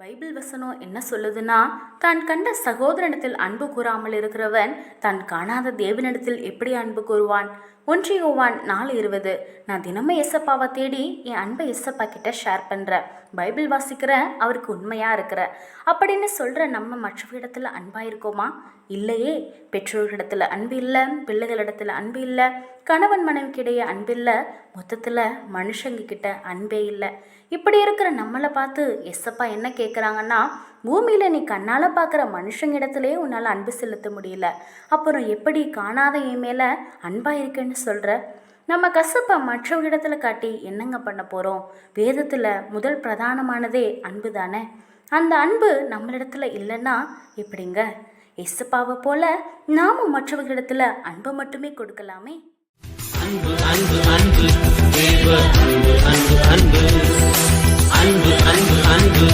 Bible வசனம் என்ன சொல்லுதுன்னா, தான் கண்ட சகோதரனிடத்தில் அன்பு கூறாமல் இருக்கிறவன் தான் காணாத தேவனிடத்தில் எப்படி அன்பு கூறுவான்? 1 யோவான் 4:20. நான் தினமும் எசப்பாவை தேடி என் அன்பை எசப்பா கிட்ட ஷேர் பண்ணுறேன். பைபிள் வாசிக்கிறேன், அவருக்கு உண்மையாக இருக்கிற அப்படின்னு சொல்கிற நம்ம மற்றவர்களிடத்தில் அன்பாக இருக்கோமா? இல்லையே. பெற்றோர்களிடத்தில் அன்பு இல்லை, பிள்ளைகளிடத்தில் அன்பு இல்லை, கணவன் மனைவிக்கிடையே அன்பு இல்லை, மொத்தத்தில் மனுஷங்க கிட்ட அன்பே இல்லை. இப்படி இருக்கிற நம்மளை பார்த்து எசப்பா என்ன கேட்குறாங்கன்னா, பூமியில் நீ கண்ணால் பார்க்குற மனுஷங்க இடத்துலையே உன்னால் அன்பு செலுத்த முடியல, அப்புறம் எப்படி காணாத என் மேலே அன்பாக இருக்குன்னு சொல்கிற? நம்ம கசப்பை மற்றவங்க இடத்துல காட்டி என்னங்க பண்ண போகிறோம்? வேதத்தில் முதல் பிரதானமானதே அன்பு தானே. அந்த அன்பு நம்மளிடத்துல இல்லைன்னா எப்படிங்க? எசப்பாவை போல நாமும் மற்றவர்களிடத்துல அன்பை மட்டுமே கொடுக்கலாமே. அன்பு அன்பு அன்பு தேவ அன்பு அன்பு அன்பு அன்பு அன்பு அன்பு